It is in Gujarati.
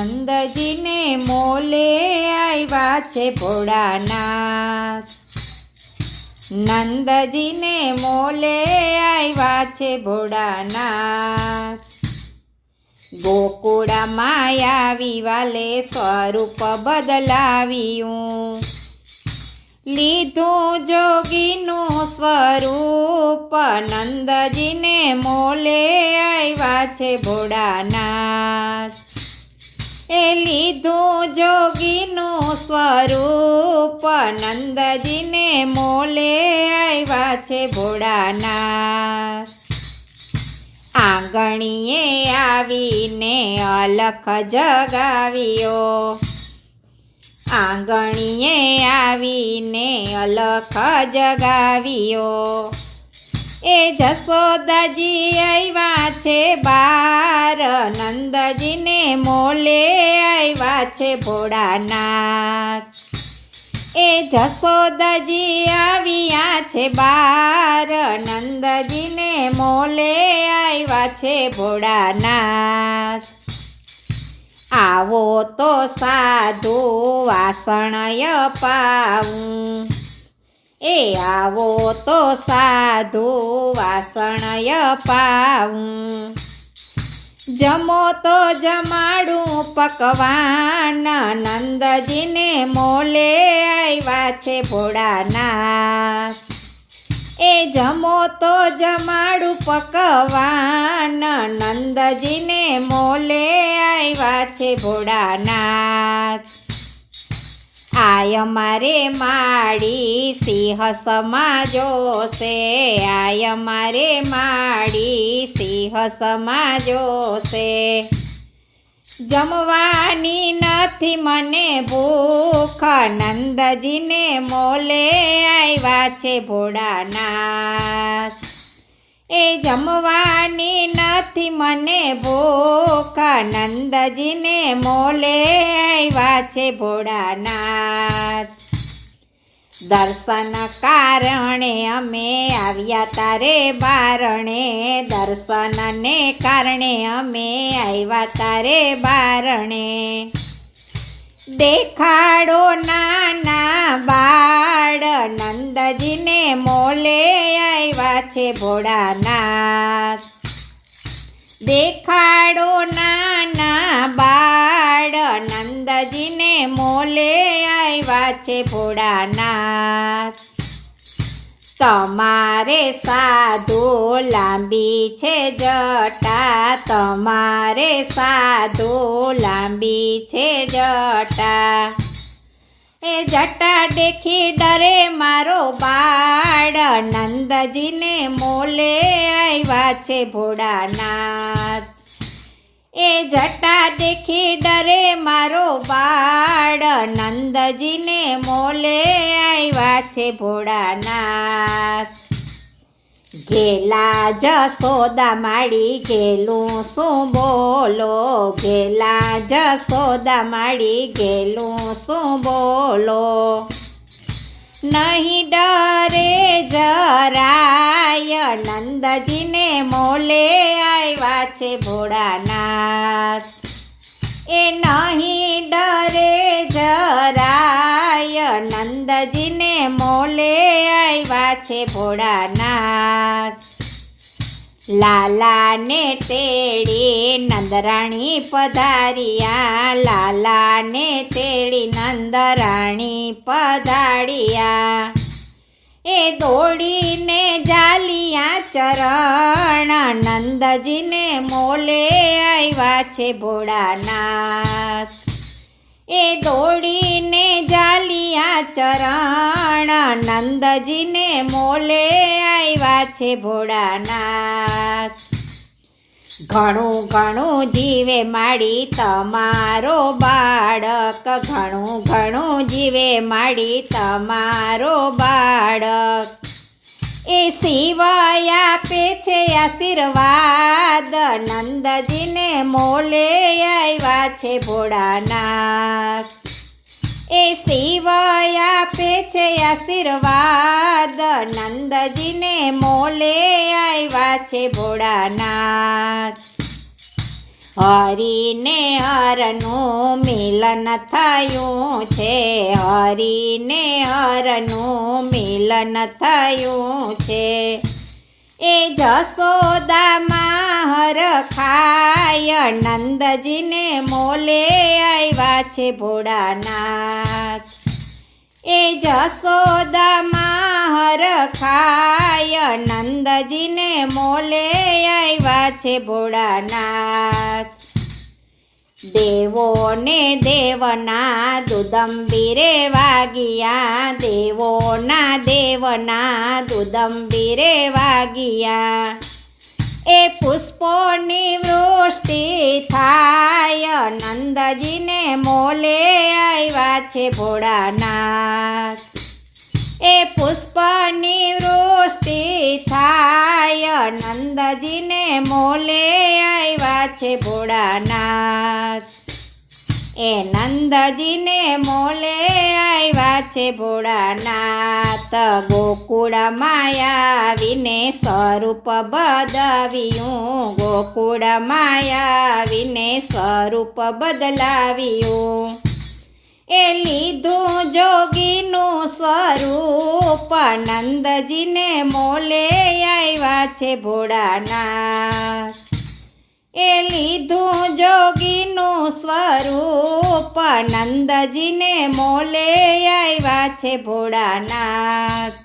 નંદજીને મોલે આવ્યા છે ભોળાનાથ। નંદજીને મોલે આવ્યા છે ભોળાનાથ। ગોકુળમાં આવી વાલે સ્વરૂપ બદલાવ્યું, લીધું જોગીનું સ્વરૂપ। નંદજીને મોલે આવ્યા છે ભોળાનાથ। એ લીધું જોગીનું સ્વરૂપ, નંદજીને મોલે આવ્યા છે ભોળાનાથ। આંગણીએ આવીને અલખ જગાવ્યો, આંગણીએ આવીને અલખ જગાવ્યો। એ જશોદાજી આવ્યા છે બાર, નંદજીને મોલે આવ્યા છે ભોળાનાથ। એ જશોદાજી આવ્યા છે બાર, નંદજીને મોલે આવ્યા છે ભોળાનાથ। આવો તો સાધુ વાસણય પાવું, એ આવો તો સાધુ વાસણય પાવું। જમો તો જમાડું પકવાન, નંદજીને મોલે આવ્યા છે ભોળાનાથ। એ જમો તો જમાડું પકવાન, નંદજીને મોલે આવ્યા છે ભોળાનાથ। આય મારે માડી સિંહ સમાજો છે, આય મારે માડી સિંહ સમાજો છે। જમવાની નથી મને ભૂખ, નંદજીને મોલે આવ્યા છે ભોળાનાથ। એ જમવાની નથી મને ભૂખ, નંદજીને મોલે આવ્યા છે ભોળાનાથ। દર્શન કારણે અમે આવ્યા તારે બારણે, દર્શનને કારણે અમે આવ્યા તારે બારણે। દેખાડો નાના બાળ, નંદજીને મોલે આવ્યા છે ભોળાનાથ। દેખાડો નાના બાળ, નંદજીને મોલે આવ્યા છે ભોળાનાથ। તમારે સાધુ લાંબી છે જટા, તમારે સાધુ લાંબી છે જટા। એ જટા દેખી ડરે મારો બાળ, નંદજીને મોલે આવ્યા છે ભોળાનાથ। એ જટા દેખી ડરે મારો બાળ, નંદજીને મોલે આવ્યા છે ભોળાનાથ। ઘેલા જશોદા માડી ઘેલું શું બોલો, ઘેલા જશોદા માડી ઘેલું શું બોલો। નહીં ડરે જરાય, નંદજીને મોલે આવ્યા છે ભોળાનાથ। એ નહીં ડરે જરાય, નંદજીને મોલે આવ્યા છે ભોળાનાથ। લાલાને તેડી નંદરાણી પધાર્યા, લાલાને તેડી નંદરાણી પધાર્યા। એ દોડીને જાલિયા ચરણ, નંદજીને મોલે આવ્યા છે ભોળાનાથ। એ દોડીને જાલિયા ચરણ, નંદજીને મોલે આવ્યા છે ભોળાનાથ। ઘણું ઘણું જીવે માડી તમારો બાળક, ઘણું ઘણું જીવે માડી તમારો બાળક। એ શિવાય આપે છે આશીર્વાદ, નંદજીને મોલે આવ્યા છે ભોળાનાથ। એ શિવાય આપે છે આશીર્વાદ, નંદજીને મોલે આવ્યા છે ભોળાનાથ। હરિને હરનું મિલન થયું છે, હરિને હરનું મિલન થયું છે. એ જશોદામાં હરખાય નંદજીને મોલે આવ્યા છે ભોળાનાથ. એ જશોદામાં હરખાય નંદજીને મોલે આવ્યા છે ભોળાનાથ. દેવોને દેવના દુદંબીરે વાગિયા, દેવોના દેવના દુદંબીરે વાગિયા. એ પુષ્પોની વૃષ્ટિ થાય નંદજીને મોલે આવ્યા છે ભોળાનાથ. એ પુષ્પની વૃષ્ટિ થાય નંદજીને મોલે આવ્યા છે ભોળાનાથ. એ નંદજીને મોલે આવ્યા છે ભોળાનાથ. ગોકુળમાં આવીને સ્વરૂપ બદવ્યું, ગોકુળમાં આવીને સ્વરૂપ બદલાવ્યું. એ લીધું જોગીનું સ્વરૂપ નંદજીને મોલે આવ્યા છે ભોળાનાથ. એ લીધું જોગીનું સ્વરૂપ નંદજીને મોલે આવ્યા છે ભોળાનાથ.